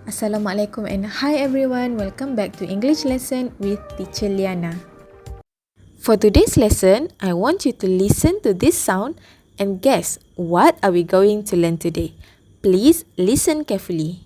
Assalamualaikum and hi everyone, welcome back to English lesson with Teacher Liana. For today's lesson, I want you to listen to this sound and guess what are we going to learn today. Please listen carefully.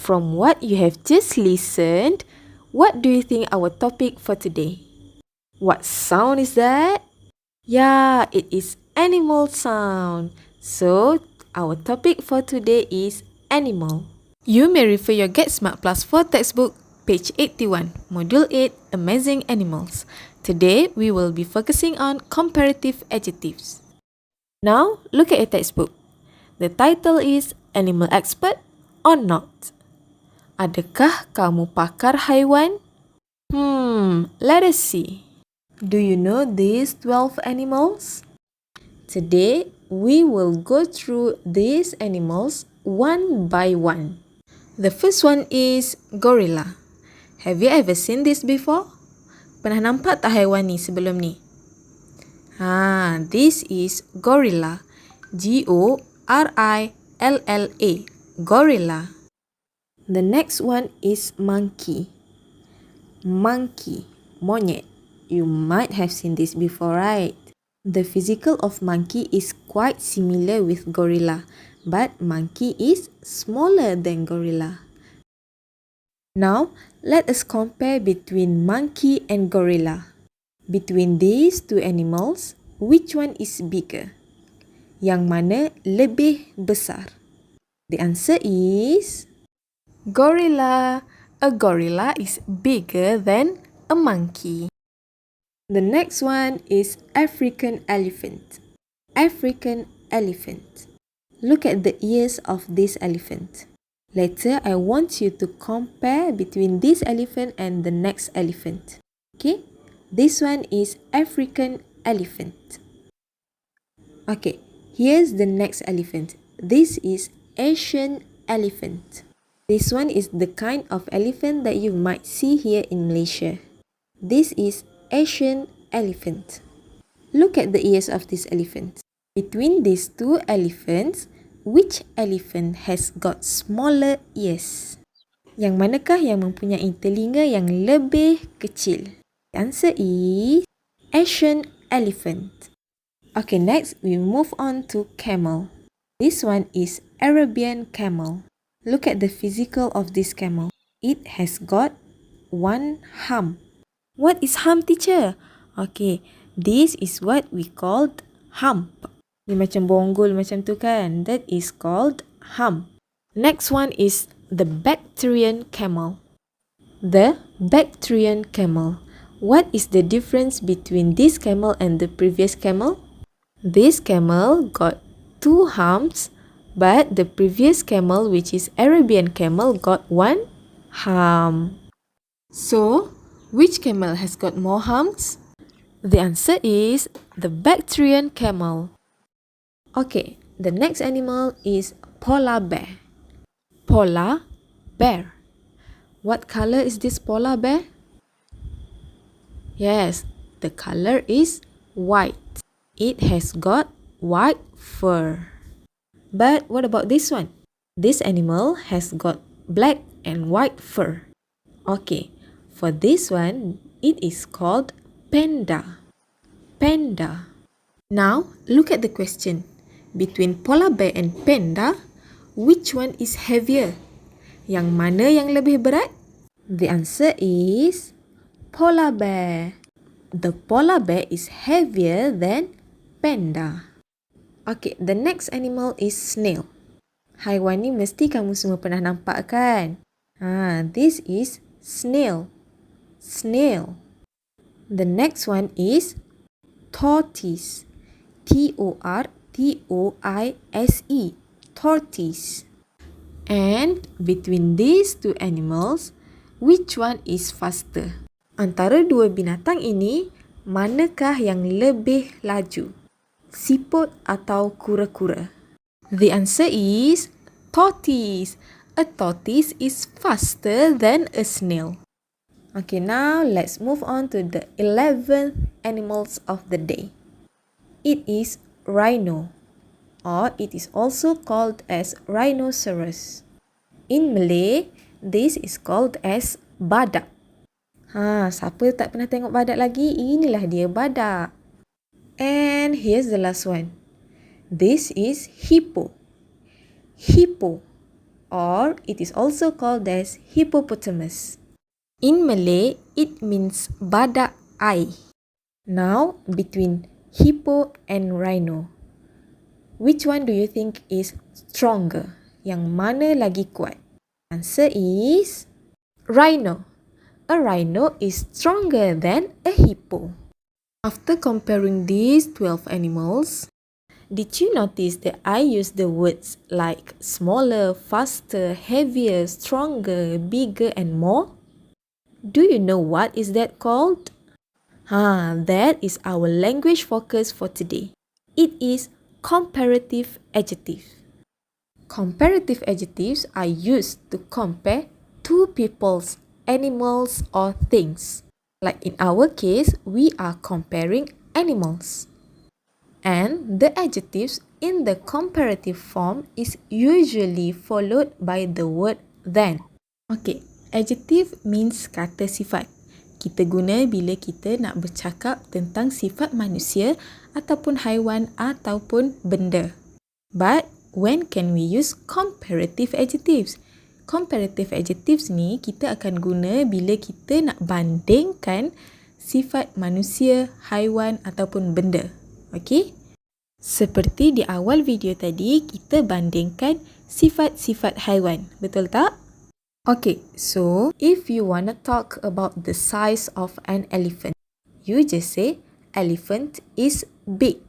From what you have just listened, what do you think our topic for today? What sound is that? Yeah, it is animal sound. So, our topic for today is animal. You may refer your Get Smart Plus 4 textbook, page 81, Module 8, Amazing Animals. Today, we will be focusing on comparative adjectives. Now, look at your textbook. The title is Animal Expert or Not? Adakah kamu pakar haiwan? Let us see. Do you know these 12 animals? Today, we will go through these animals one by one. The first one is gorilla. Have you ever seen this before? Pernah nampak tak haiwan ni sebelum ni? This is gorilla. G-O-R-I-L-L-A. Gorilla. The next one is monkey. Monkey, monyet. You might have seen this before, right? The physical of monkey is quite similar with gorilla, but monkey is smaller than gorilla. Now, let us compare between monkey and gorilla. Between these two animals, which one is bigger? Yang mana lebih besar? The answer is gorilla. A gorilla is bigger than a monkey. The next one is African elephant. African elephant. Look at the ears of this elephant. Later, I want you to compare between this elephant and the next elephant. Okay? This one is African elephant. Okay, here's the next elephant. This is Asian elephant. This one is the kind of elephant that you might see here in Malaysia. This is Asian elephant. Look at the ears of this elephant. Between these two elephants, which elephant has got smaller ears? Yang manakah yang mempunyai telinga yang lebih kecil? The answer is Asian elephant. Okay, next we move on to camel. This one is Arabian camel. Look at the physical of this camel. It has got one hump. What is hump, teacher? Okay, this is what we called hump. Ni macam bonggol macam tu kan? That is called hump. Next one is the Bactrian camel. The Bactrian camel. What is the difference between this camel and the previous camel? This camel got two humps, but the previous camel, which is Arabian camel, got one hump. So, which camel has got more humps? The answer is the Bactrian camel. Okay, the next animal is polar bear. Polar bear. What color is this polar bear? Yes, the color is white. It has got white fur. But what about this one? This animal has got black and white fur. Okay, for this one, it is called panda. Panda. Now, look at the question. Between polar bear and panda, which one is heavier? Yang mana yang lebih berat? The answer is polar bear. The polar bear is heavier than panda. Okay, the next animal is snail. Haiwan ni mesti kamu semua pernah nampak kan? This is snail. Snail. The next one is tortoise. T-O-R-T-O-I-S-E. Tortoise. And between these two animals, which one is faster? Antara dua binatang ini, manakah yang lebih laju? siput atau kura-kura? The answer is tortoise. A tortoise is faster than a snail. Okay, now let's move on to the 11th animals of the day. It is rhino, or it is also called as rhinoceros. In Malay, this is called as badak. Siapa tak pernah tengok badak lagi? Inilah dia badak. And here's the last one. This is hippo. Hippo, or it is also called as hippopotamus. In Malay, it means badak air. Now, between hippo and rhino, which one do you think is stronger? Yang mana lagi kuat? Answer is rhino. A rhino is stronger than a hippo. After comparing these 12 animals, did you notice that I used the words like smaller, faster, heavier, stronger, bigger, and more? Do you know what is that called? That is our language focus for today. It is comparative adjective. Comparative adjectives are used to compare two people's animals or things. Like in our case, we are comparing animals. And the adjectives in the comparative form is usually followed by the word than. Okay, adjective means kata sifat. Kita guna bila kita nak bercakap tentang sifat manusia ataupun haiwan ataupun benda. But when can we use comparative adjectives? Comparative adjectives ni kita akan guna bila kita nak bandingkan sifat manusia, haiwan ataupun benda. Okay? Seperti di awal video tadi, kita bandingkan sifat-sifat haiwan. Betul tak? Okay, so if you want to talk about the size of an elephant, you just say elephant is big.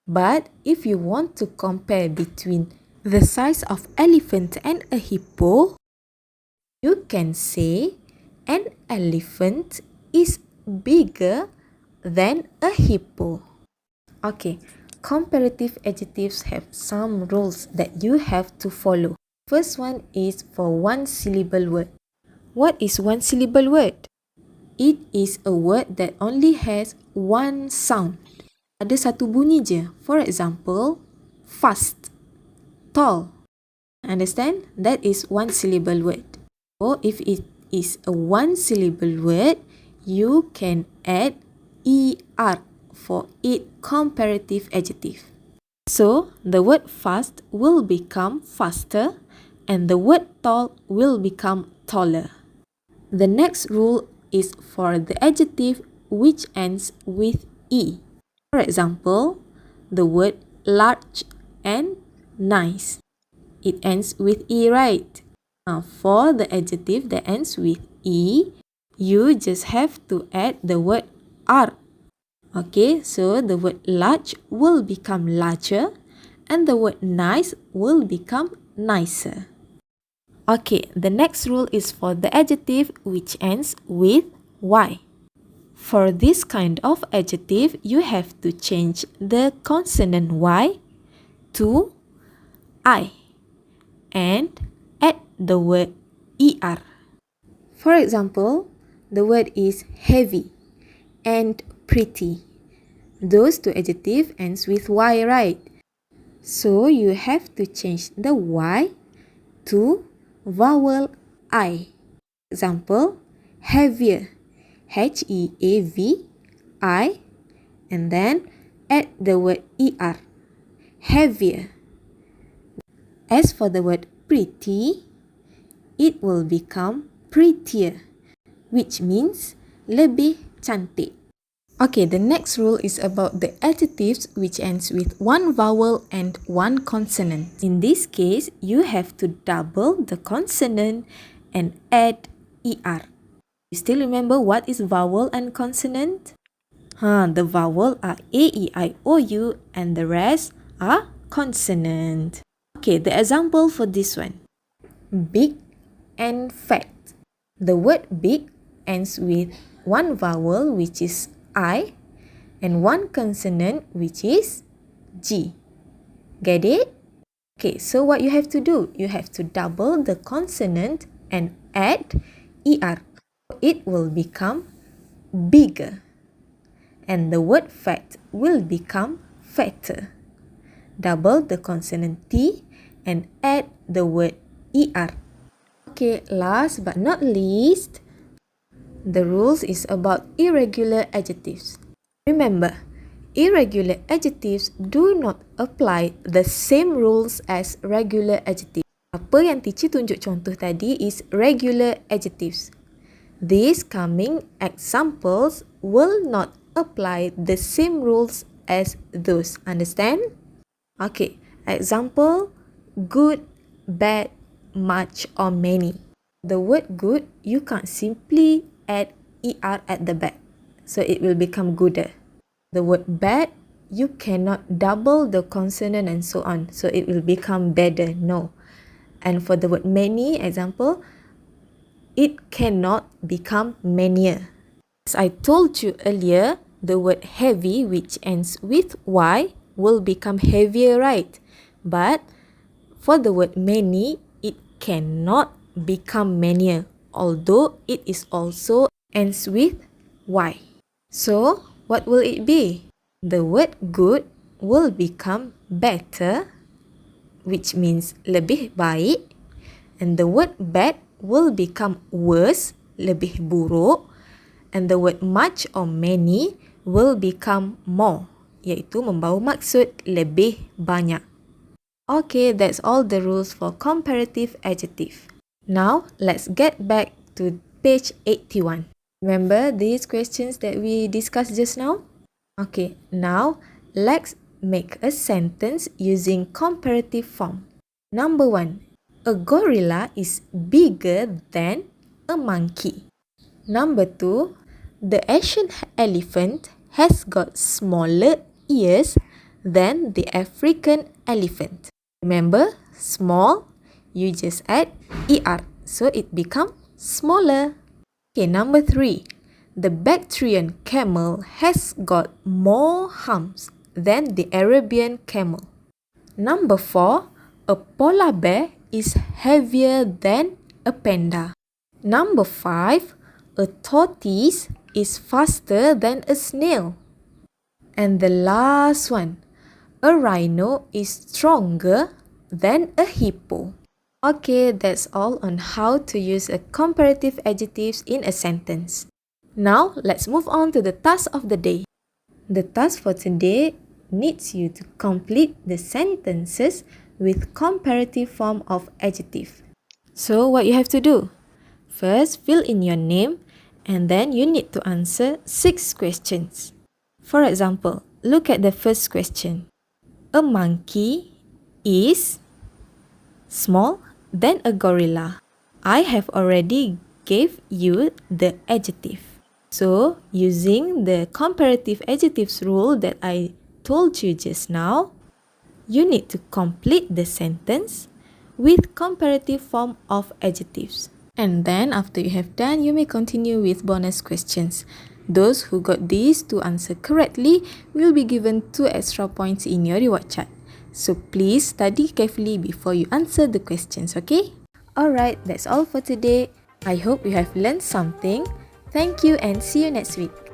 But if you want to compare between the size of elephant and a hippo, you can say an elephant is bigger than a hippo. Okay, comparative adjectives have some rules that you have to follow. First one is for one syllable word. What is one syllable word? It is a word that only has one sound. Ada satu bunyi je. For example, fast, tall. Understand? That is one syllable word. Or if it is a one syllable word, you can add er for it comparative adjective. So, the word fast will become faster and the word tall will become taller. The next rule is for the adjective which ends with e. For example, the word large and nice. It ends with e, right? Now, for the adjective that ends with e, you just have to add the word r. Okay, so the word large will become larger and the word nice will become nicer. Okay, the next rule is for the adjective which ends with y. For this kind of adjective, you have to change the consonant y to I and add the word er. For example, the word is heavy and pretty. Those two adjectives ends with y, right? So you have to change the y to vowel I. Example, heavier, H-E-A-V-I, and then add the word er, heavier. As for the word pretty, it will become prettier, which means lebih cantik. Okay, the next rule is about the adjectives which ends with one vowel and one consonant. In this case, you have to double the consonant and add er. You still remember what is vowel and consonant? The vowel are A, E, I, O, U and the rest are consonant. Okay, the example for this one. Big and fat. The word big ends with one vowel which is I and one consonant which is G. Get it? Okay, so what you have to do, you have to double the consonant and add ER. It will become bigger. And the word fat will become fatter. Double the consonant T and add the word ER. Okay, last but not least, the rules is about irregular adjectives. Remember, irregular adjectives do not apply the same rules as regular adjectives. Apa yang teacher tunjuk contoh tadi is regular adjectives. These coming examples will not apply the same rules as those. Understand? Okay, example, good, bad, much or many. The word good, you can't simply add ER at the back. So it will become gooder. The word bad, you cannot double the consonant and so on. So it will become better. No. And for the word many, example, it cannot become manier. As I told you earlier, the word heavy, which ends with Y, will become heavier, right? But for the word many, it cannot become manier, although it is also ends with Y. So, what will it be? The word good will become better, which means lebih baik, and the word bad will become worse, lebih buruk, and the word much or many will become more, iaitu membawa maksud lebih banyak. Okay, that's all the rules for comparative adjective. Now, let's get back to page 81. Remember these questions that we discussed just now? Okay, now let's make a sentence using comparative form. Number 1. A gorilla is bigger than a monkey. Number 2. The Asian elephant has got smaller ears than the African elephant. Remember, small, you just add ER, so it becomes smaller. Okay, number 3. The Bactrian camel has got more humps than the Arabian camel. Number 4. A polar bear is heavier than a panda. Number 5. A tortoise is faster than a snail. And the last one. A rhino is stronger than a hippo. Okay, that's all on how to use a comparative adjectives in a sentence. Now, let's move on to the task of the day. The task for today needs you to complete the sentences with comparative form of adjective. So, what you have to do? First, fill in your name and then you need to answer 6 questions. For example, look at the first question. A monkey is small than a gorilla. I have already gave you the adjective. So, using the comparative adjectives rule that I told you just now, you need to complete the sentence with comparative form of adjectives. And then after you have done, you may continue with bonus questions. Those who got these to answer correctly will be given 2 extra points in your reward chart. So please study carefully before you answer the questions, okay? Alright, that's all for today. I hope you have learned something. Thank you and see you next week.